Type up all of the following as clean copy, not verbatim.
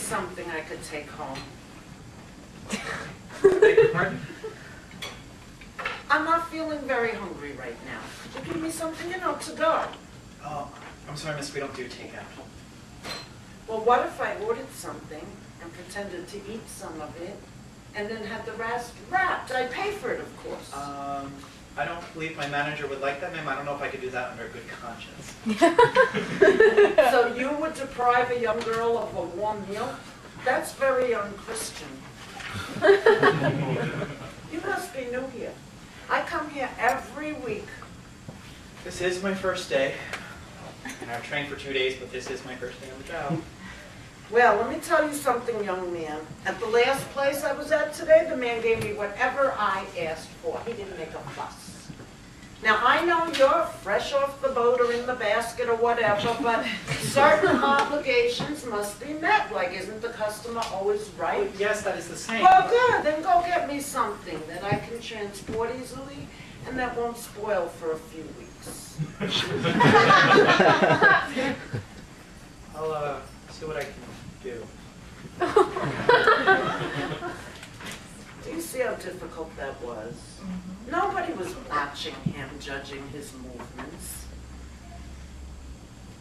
something I could take home. Beg your pardon? I'm not feeling very hungry right now. Could you give me something, to go? Oh, I'm sorry, miss, we don't do takeout. Well, what if I ordered something and pretended to eat some of it and then had the rest wrapped? I'd pay for it, of course. I don't believe my manager would like that, ma'am. I don't know if I could do that under good conscience. So you would deprive a young girl of a warm meal? That's very unchristian. You must be new here. I come here every week. This is my first day. And I've trained for 2 days, but this is my first day on the job. Well, let me tell you something, young man. At the last place I was at today, the man gave me whatever I asked for. He didn't make a fuss. Now, I know you're fresh off the boat or in the basket or whatever, but certain obligations must be met. Like, isn't the customer always right? Oh, yes, that is the same. Well, good. Then go get me something that I can transport easily and that won't spoil for a few weeks. I'll see what I can do. Do you see how difficult that was? Nobody was watching him, judging his movements.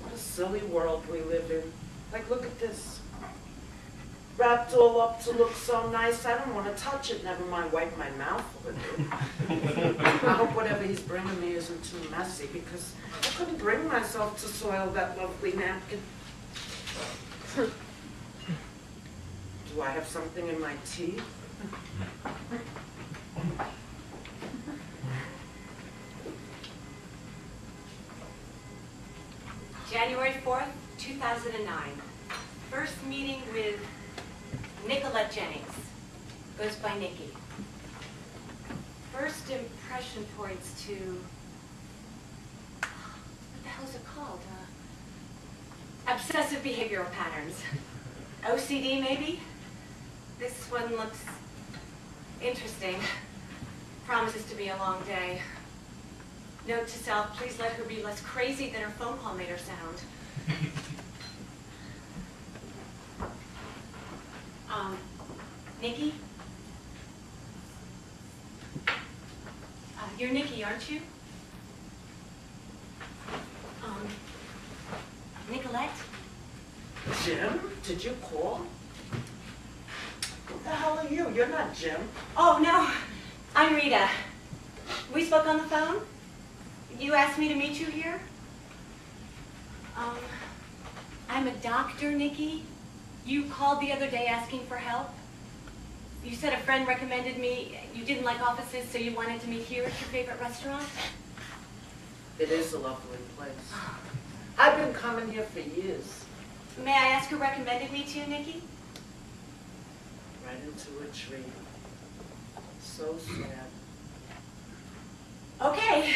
What a silly world we live in. Like, look at this. Wrapped all up to look so nice, I don't want to touch it, never mind wipe my mouth with it. I hope whatever he's bringing me isn't too messy, because I couldn't bring myself to soil that lovely napkin. Do I have something in my teeth? January 4th, 2009. First meeting with Nicolette Jennings. Goes by Nikki. First impression points to, what the hell is it called? Obsessive behavioral patterns. OCD, maybe? This one looks interesting. Promises to be a long day. Note to self, please let her be less crazy than her phone call made her sound. Nikki? You're Nikki, aren't you? Nicolette? Jim? Did you call? Who the hell are you? You're not Jim. Oh, no. I'm Rita. We spoke on the phone? You asked me to meet you here? I'm a doctor, Nikki. You called the other day asking for help. You said a friend recommended me. You didn't like offices, so you wanted to meet here at your favorite restaurant? It is a lovely place. I've been coming here for years. May I ask who recommended me to you, Nikki? Right into a tree. So sad. Okay.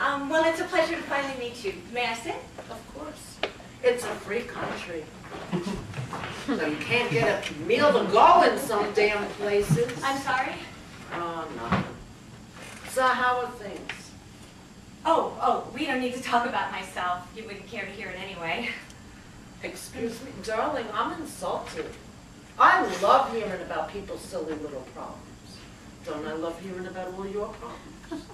Well, it's a pleasure to finally meet you. May I sit? Of course. It's a free country. So you can't get a meal to go in some damn places. I'm sorry? Oh, no. So how are things? Oh, we don't need to talk about myself. You wouldn't care to hear it anyway. Excuse me, darling, I'm insulted. I love hearing about people's silly little problems. Don't I love hearing about all your problems?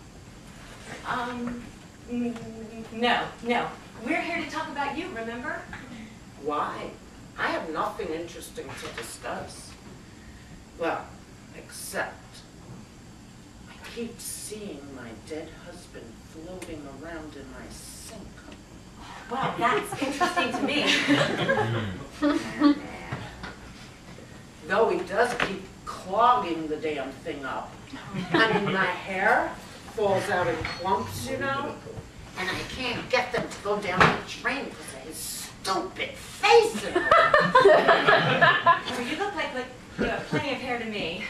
No. We're here to talk about you, remember? Why? I have nothing interesting to discuss. Well, except I keep seeing my dead husband floating around in my sink. Well, that's interesting to me. Though he does keep clogging the damn thing up. I mean, my hair falls out in clumps, and I can't get them to go down the drain because of his stupid face. Well, you look like you have plenty of hair to me.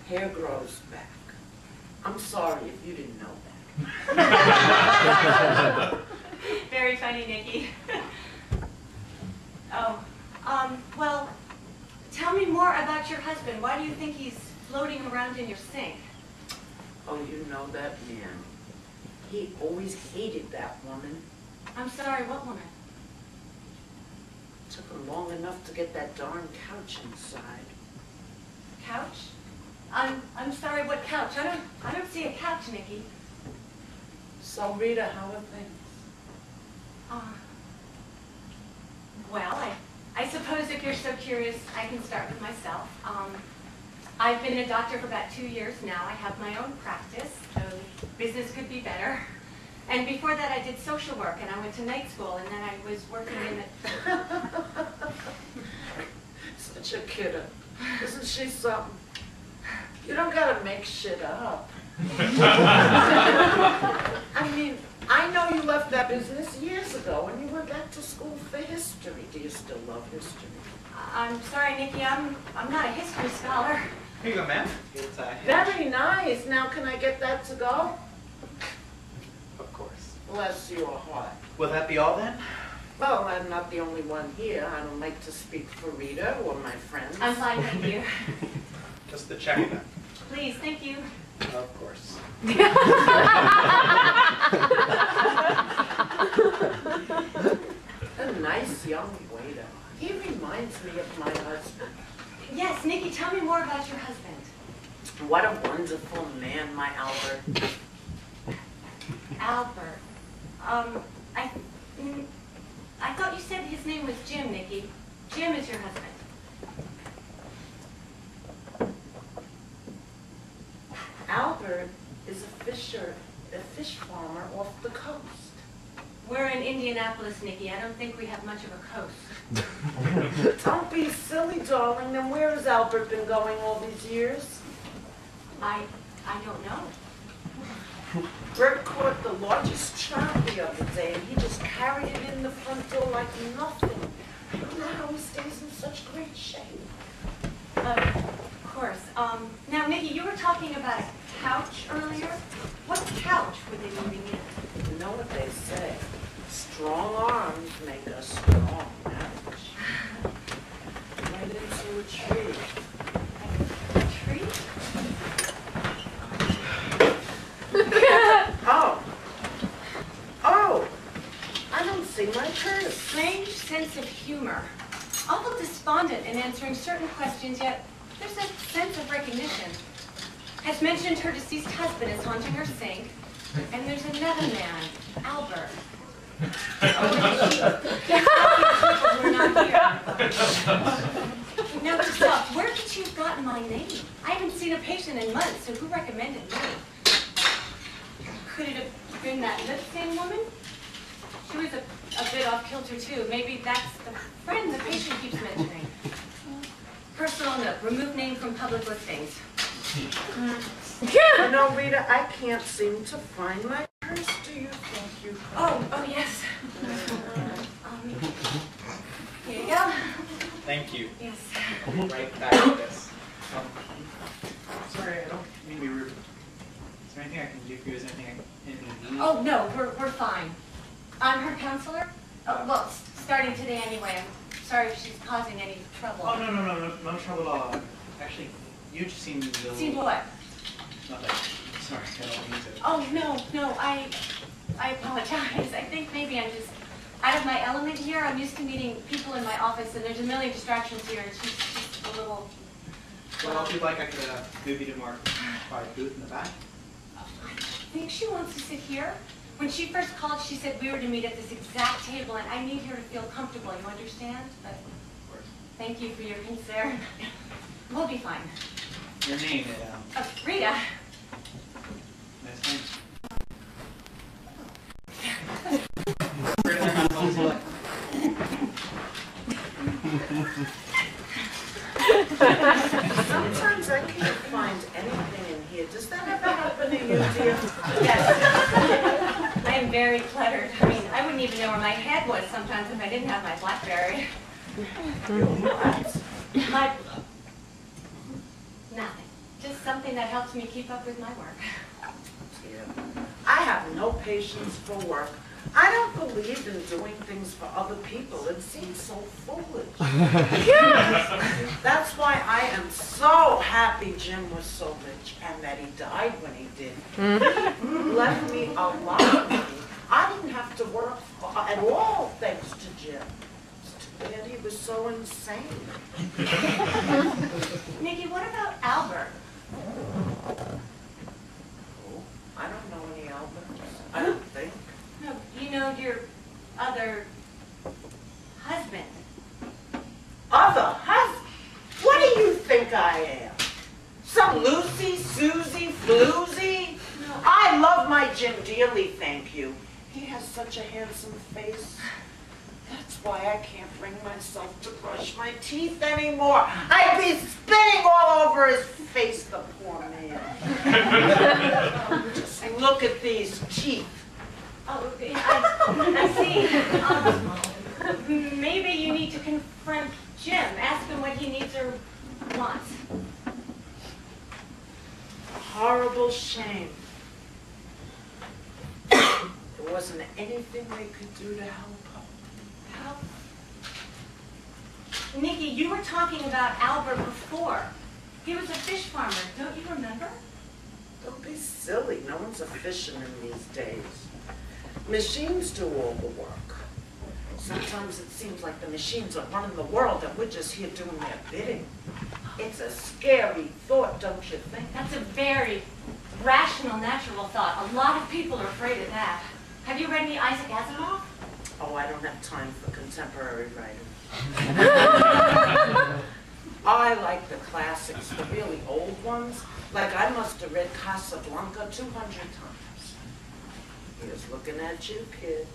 Hair grows back. I'm sorry if you didn't know that. Very funny, Nikki. Oh, well, tell me more about your husband. Why do you think he's floating around in your sink? Oh, you know that man. He always hated that woman. I'm sorry, what woman? Took him long enough to get that darn couch inside. Couch? I'm sorry, what couch? I don't see a couch, Nicky. So Rita, how are things? Well, I suppose if you're so curious, I can start with myself. I've been a doctor for about 2 years now. I have my own practice, so business could be better. And before that, I did social work, and I went to night school, and then I was working in the... Such a kidder. Isn't she something? You don't gotta make shit up. I mean, I know you left that business years ago, and you went back to school for history. Do you still love history? I'm sorry, Nicky, I'm not a history scholar. Here you go, ma'am. It's, Very nice. Now can I get that to go? Of course. Bless your heart. Will that be all then? Well, I'm not the only one here. I don't like to speak for Rita or my friends. I'm fine, thank you. Just the check then. Please, thank you. Of course. A nice young waiter. He reminds me of my husband. Yes, Nicky, tell me more about your husband. What a wonderful man, my Albert. Albert. I thought you said his name was Jim, Nicky. Jim is your husband. Albert is a fish farmer off the coast. We're in Indianapolis, Nicky. I don't think we have much of a coast. Don't be silly, darling. Then where has Albert been going all these years? I don't know. Bert caught the largest trout the other day, and he just carried it in the front door like nothing. I don't know how he stays in such great shape. Of course. Now, Nicky, you were talking about a couch earlier. What couch were they moving in? You know what they say? Strong arms make a strong marriage. Right into a tree. A tree? Oh, I don't see my purse. Strange sense of humor. Awful despondent in answering certain questions, yet there's a sense of recognition. Has mentioned her deceased husband is haunting her sink, and there's another man, Albert. We're not here. Note to self, where could you have gotten my name? I haven't seen a patient in months, so who recommended me? Could it have been that lip-same woman? She was a bit off kilter too. Maybe that's the friend the patient keeps mentioning. Personal note, remove name from public listings. You know, Rita, I can't seem to find my purse. Do you think you can? Oh, yes. Here you go. Thank you. Yes. I'll be right back with this. Sorry, I don't mean to be rude. Is there anything I can do for you? Is there anything you need? Oh, no, we're fine. I'm her counselor. Oh, well, starting today anyway. I'm sorry if she's causing any trouble. Oh, no trouble at all. Actually, you just seem a little... See what? Nothing. Sorry, I don't mean to. Oh, no, I apologize. I think maybe I'm just out of my element here. I'm used to meeting people in my office, and there's a million distractions here. It's just a little... Well, if you'd like, I could move you to more quiet booth in the back. I think she wants to sit here. When she first called, she said we were to meet at this exact table, and I need her to feel comfortable, you understand? But thank you for your concern. We'll be fine. Your name, Rita. Nice name. Sometimes I can't find anything in here. Does that ever happen to you, dear? Yes. I am very cluttered. I mean, I wouldn't even know where my head was sometimes if I didn't have my BlackBerry. What? Nothing. Just something that helps me keep up with my work. Yeah. I have no patience for work. I don't believe in doing things for other people. It seems so foolish. That's why I am so happy Jim was so rich and that he died when he did. He left me a lot of money. I didn't have to work at all thanks to Jim. It's too bad he was so insane. Nicky, what about Albert? Oh, I don't know any Alberts. I don't think. No, you know your other husband. Other husband? What do you think I am? Some Lucy, Susie, Floozy? No. I love my Jim dearly, thank you. He has such a handsome face. That's why I can't bring myself to brush my teeth anymore. I'd be spitting all over his face, the poor man. Just look at these teeth. Oh, I see. Maybe you need to confront Jim. Ask him what he needs or wants. Horrible shame. There wasn't anything they could do to help him. Help? Nicky, you were talking about Albert before. He was a fish farmer, don't you remember? Don't be silly. No one's a fisherman these days. Machines do all the work. Sometimes it seems like the machines are running the world and we're just here doing their bidding. It's a scary thought, don't you think? That's a very rational, natural thought. A lot of people are afraid of that. Have you read any Isaac Asimov? Oh, I don't have time for contemporary writing. I like the classics, the really old ones. Like I must have read Casablanca 200 times. Here's looking at you, kid.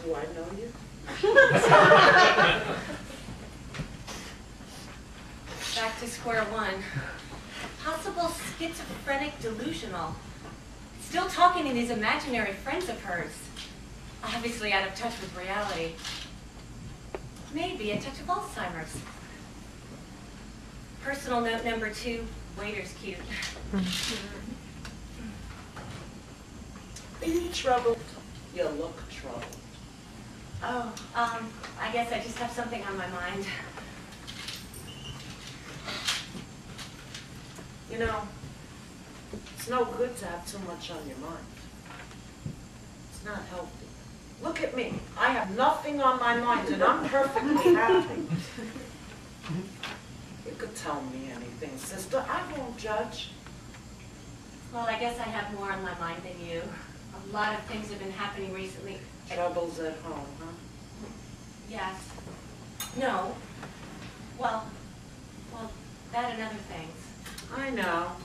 Do I know you? Back to square one. Possible schizophrenic delusional. Still talking in these imaginary friends of hers. Obviously out of touch with reality. Maybe a touch of Alzheimer's. Personal note number 2, waiter's cute. Are you troubled? You look troubled. Oh, I guess I just have something on my mind. You know, it's no good to have too much on your mind. It's not healthy. Look at me. I have nothing on my mind and I'm perfectly happy. You could tell me anything, sister. I won't judge. Well, I guess I have more on my mind than you. A lot of things have been happening recently. Troubles at home, huh? Yes. No. Well, that and other things. I know.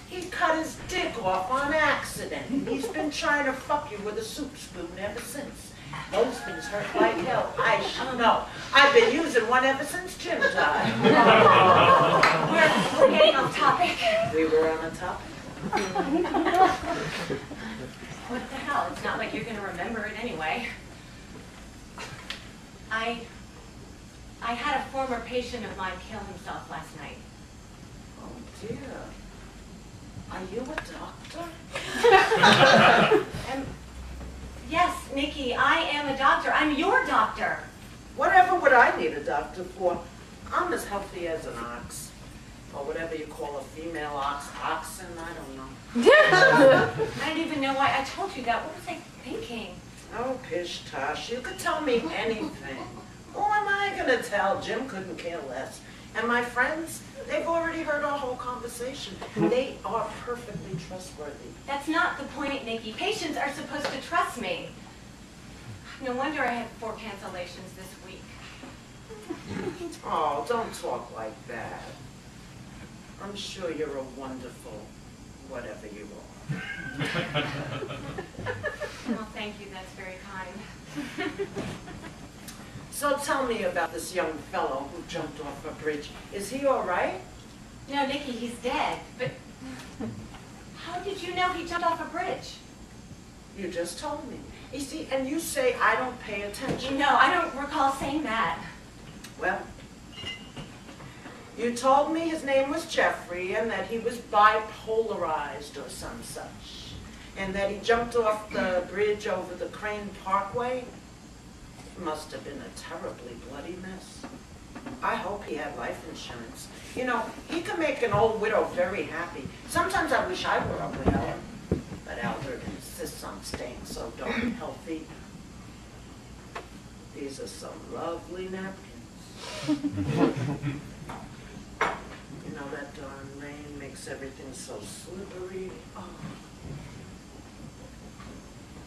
He cut his dick off on accident. He's been trying to fuck you with a soup spoon ever since. Those things hurt like hell. I should know. I've been using one ever since Jim died. We're getting off topic. We were on a topic. What the hell? It's not like you're going to remember it anyway. I had a former patient of mine kill himself last night. Oh dear. Are you a doctor? Yes, Nicky, I am a doctor. I'm your doctor. Whatever would I need a doctor for? I'm as healthy as an ox. Or whatever you call a female ox. Oxen, I don't know. I don't even know why I told you that. What was I thinking? Oh, pish tosh. You could tell me anything. Who am I going to tell? Jim couldn't care less. And my friends, they've already heard our whole conversation. They are perfectly trustworthy. That's not the point, Nicky. Patients are supposed to trust me. No wonder I had 4 cancellations this week. Oh, don't talk like that. I'm sure you're a wonderful whatever you are. Well, thank you. That's very kind. So tell me about this young fellow who jumped off a bridge. Is he all right? No, Nicky, he's dead. But how did you know he jumped off a bridge? You just told me. You see, and you say I don't pay attention. No, I don't recall saying that. Well, you told me his name was Jeffrey and that he was bipolarized or some such. And that he jumped off the bridge over the Crane Parkway. It must have been a terribly bloody mess. I hope he had life insurance. You know, he can make an old widow very happy. Sometimes I wish I were a widow, but that Albert insists on staying so darn healthy. These are some lovely napkins. You know, that darn rain makes everything so slippery. Oh.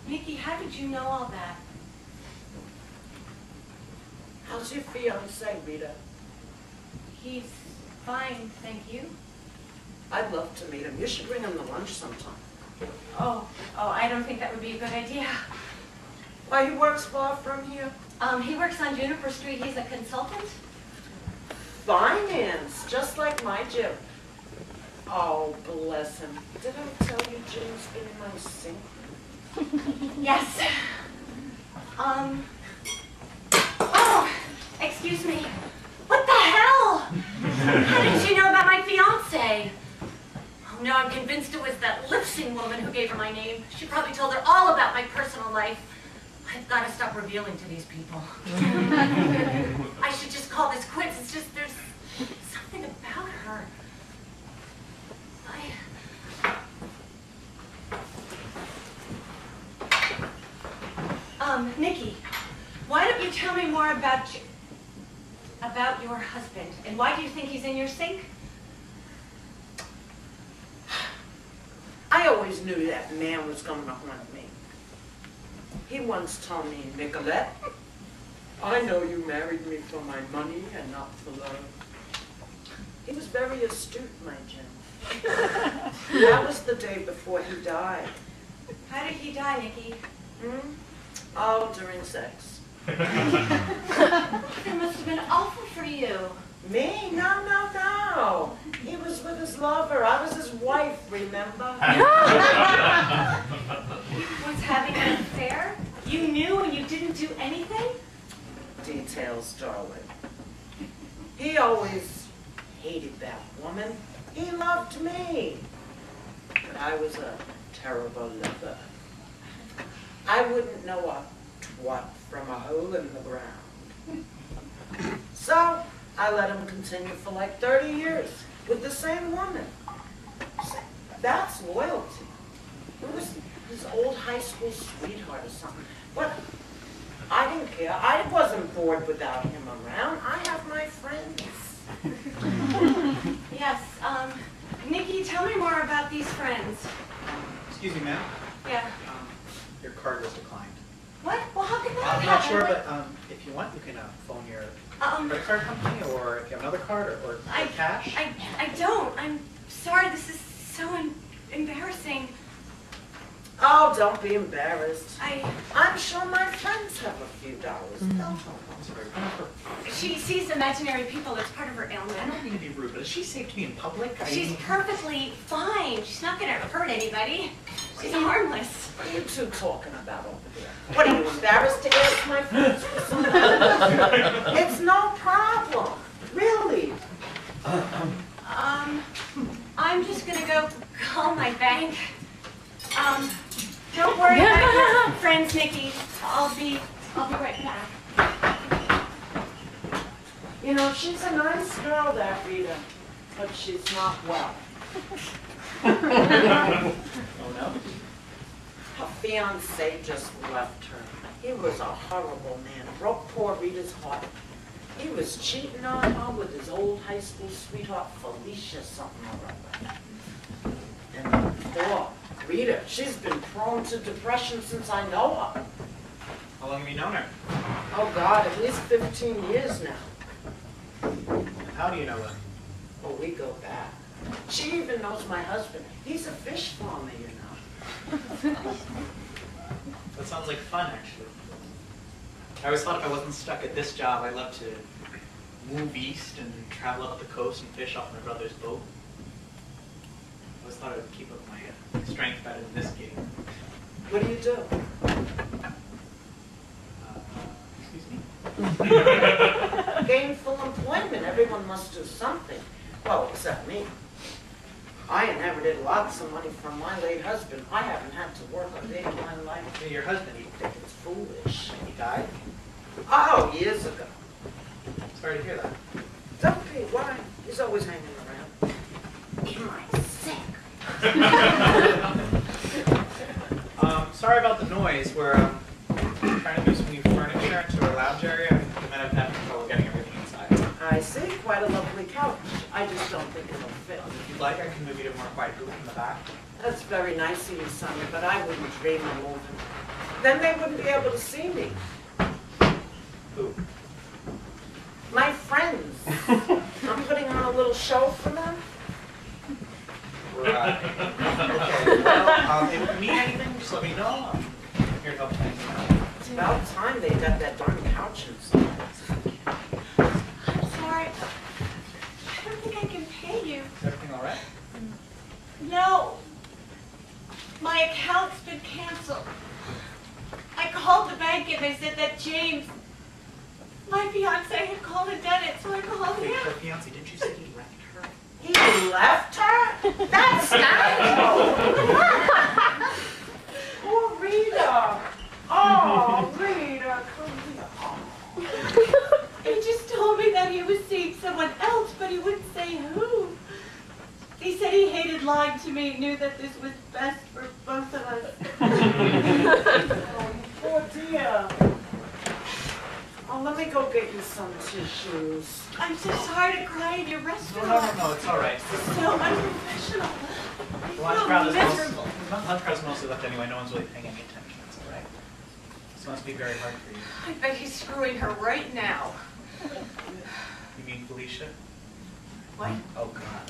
Nicky, how did you know all that? How's your fiancé, Rita? He's fine, thank you. I'd love to meet him. You should bring him to lunch sometime. Oh, I don't think that would be a good idea. Why, he works far from here? He works on Juniper Street. He's a consultant. Finance, just like my Jim. Oh, bless him. Did I tell you Jim's been in my sink? Yes. Oh, excuse me. What the hell? How did you know about my fiancé? Oh no, I'm convinced it was that lip-sync woman who gave her my name. She probably told her all about my personal life. I've got to stop revealing to these people. I should just call this quits. It's just there's something about her. Nicky, why don't you tell me more about your husband, and why do you think he's in your sink? I always knew that man was going to haunt me. He once told me, Nicolette, I know you married me for my money and not for love. He was very astute, my Jim. That was the day before he died. How did he die, Nicky? Oh, during sex. It must have been awful for you. Me? No. He was with his lover. I was his wife, remember? Was having an affair? You knew and you didn't do anything? Details, darling. He always hated that woman. He loved me. But I was a terrible lover. I wouldn't know a twat from a hole in the ground. So, I let him continue for like 30 years with the same woman. That's loyalty. It was his old high school sweetheart or something. But I didn't care. I wasn't bored without him around. I have my friends. Yes, Nicky, tell me more about these friends. Excuse me, ma'am. Yeah. Your card was declined. What? Well, how could that I'm happen? not sure, but if you want, you can phone your credit card company, or if you have another card, or cash. I don't. I'm sorry. This is so embarrassing. Oh, don't be embarrassed. I'm sure my friends have a few dollars. They'll help. She sees imaginary people. It's part of her ailment. I don't mean to be rude, but is she safe to be in public? She's perfectly fine. She's not going to hurt anybody. She's harmless. What are you two talking about over there? What, are you embarrassed to ask my friends for something? It's no problem. Really. I'm just going to go call my bank. Don't worry about your friends, Nicky. I'll be right back. You know, she's a nice girl, that Rita, but she's not well. Oh, no? Her fiancé just left her. He was a horrible man, broke poor Rita's heart. He was cheating on her with his old high school sweetheart, Felicia something or other. And poor Rita, she's been prone to depression since I know her. How long have you known her? Oh God, at least 15 years now. And how do you know her? Oh, we go back. She even knows my husband. He's a fish farmer, you know. That sounds like fun, actually. I always thought if I wasn't stuck at this job, I'd love to move east and travel up the coast and fish off my brother's boat. I always thought I would keep up my strength better than this gig. What do you do? Excuse me? Gainful employment. Everyone must do something. Well, except me. I inherited lots of money from my late husband. I haven't had to work a day in my life. Hey, your husband, You think it's foolish. he died? Oh, years ago. Sorry to hear that. Don't be. Why? He's always hanging around. Am I sick? sorry about the noise. We're trying to move some new furniture into our lounge area. We might have had trouble getting everything inside. I see, quite a lovely couch. I just don't think it'll fit. If you'd like, I can move you to a more quiet room in the back. That's very nice of you, Sonny, but I wouldn't dream of moving. Then they wouldn't be able to see me. Who? My friends. I'm putting on a little show for them. Right. Okay, well, if you need anything, just let me know. I'm here to help things out. It's about time they got that darn couch inside. I'm sorry. I don't think I can pay you. Is everything all right? No. My account's been canceled. I called the bank and they said that James, my fiance, had called and done it, so I called Wait, him. her fiance, didn't you say he left her? He left her? That's natural. Oh, Rita. Oh, Rita, come here. He just told me that he was seeing someone else, but he wouldn't say who. He said he hated lying to me, knew that this was best for both of us. Oh, poor dear. Oh, let me go get you some tissues. I'm so sorry to cry in your restaurant. No, it's all right. It's so unprofessional. The lunch I crowd feel is miserable. lunch crowd's mostly left anyway. No one's really paying any attention. It's all right. This must be very hard for you. I bet he's screwing her right now. You mean Felicia? What? Oh God.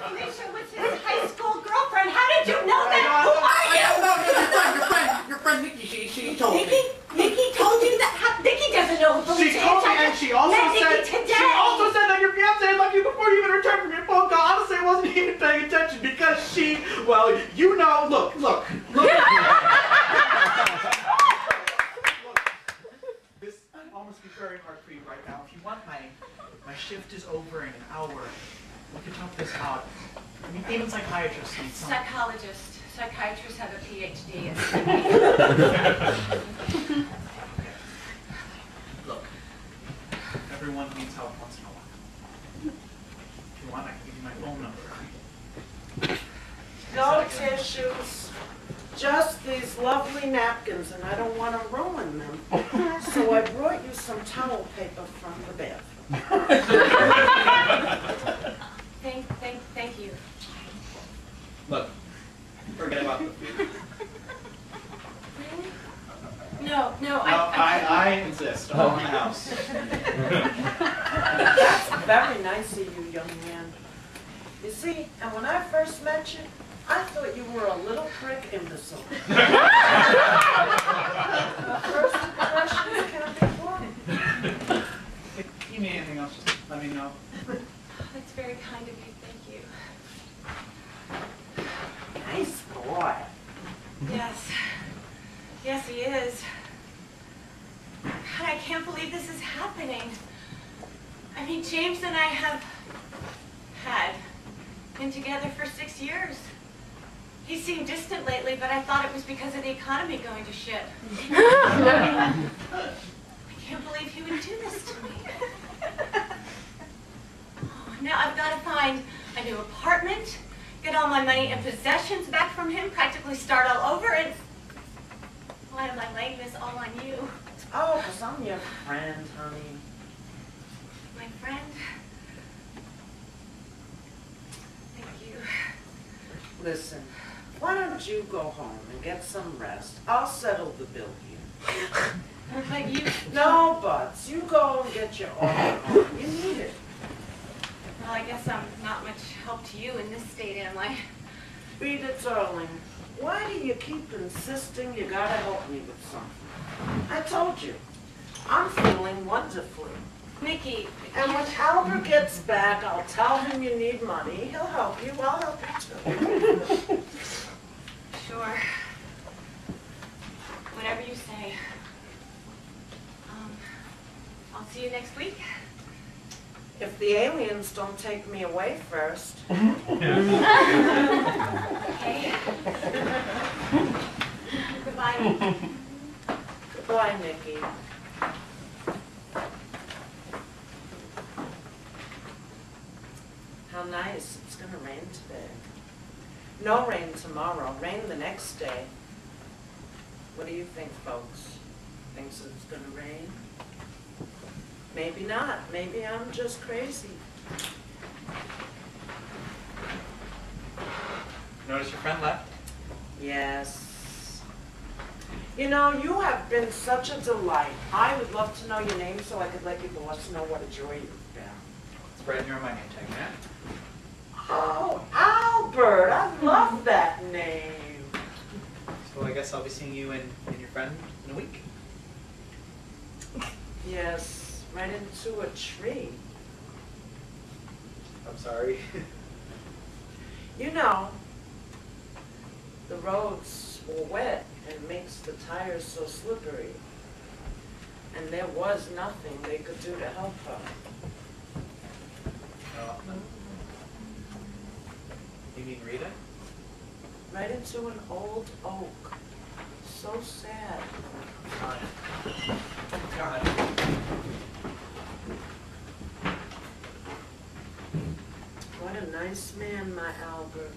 Felicia was his high school girlfriend. How did you know that? Who are you? Your friend Nikki, she told me. Nikki told you that? Nikki doesn't know who She Felicia told is. me, and she also Met said Nikki today. that your fiance had left you before you even returned from your phone call. Honestly, I wasn't even paying attention because she, well, you know, look. This all must be very hard for you right now. If you want, my shift is over in an hour. We could talk this out. I mean, even psychiatrists need some. Psychiatrists have a PhD. Look, everyone needs help once in a while. If you want, I can give you my phone number. No tissues. Just these lovely napkins, and I don't want to ruin them. So I brought you some towel paper from the bathroom. Thank you. Look, forget about the food. Really? No, I insist. I want the house. That's very nice of you, young man. You see, and when I first met you, I thought you were a little prick imbecile. First impressions can't be formed. If you need anything else, just let me know. That's very kind of you. Thank you. Nice boy. Yes, he is. God, I can't believe this is happening. I mean, James and I had been together for 6 years. He seemed distant lately, but I thought it was because of the economy going to shit. I can't believe he would do this to me. Now I've got to find a new apartment, get all my money and possessions back from him, practically start all over, and why am I laying this all on you? Oh, because I'm your friend, honey. My friend? Thank you. Listen, why don't you go home and get some rest? I'll settle the bill here. But you... No buts. You go and get your order on. You need it. Well, I guess I'm not much help to you in this state, am I? Rita, darling, why do you keep insisting you gotta help me with something? I told you, I'm feeling wonderfully. Nikki... And when Albert gets back, I'll tell him you need money. He'll help you. I'll help you too. Sure. Whatever you say. I'll see you next week. If the aliens don't take me away first. Okay. Goodbye. Goodbye, Nikki. How nice. It's going to rain today. No rain tomorrow, rain the next day. What do you think, folks? Thinks it's gonna rain? Maybe not. Maybe I'm just crazy. Notice your friend left? Yes. You know, you have been such a delight. I would love to know your name so I could let your boss know what a joy you've been. It's right here on my name tag, man. Oh, Albert, I love that name. So I guess I'll be seeing you and your friend in a week. Yes, right into a tree. I'm sorry. You know, the roads were wet and makes the tires so slippery. And there was nothing they could do to help her. Oh. You mean Rita? Right into an old oak. So sad. God. What a nice man, my Albert.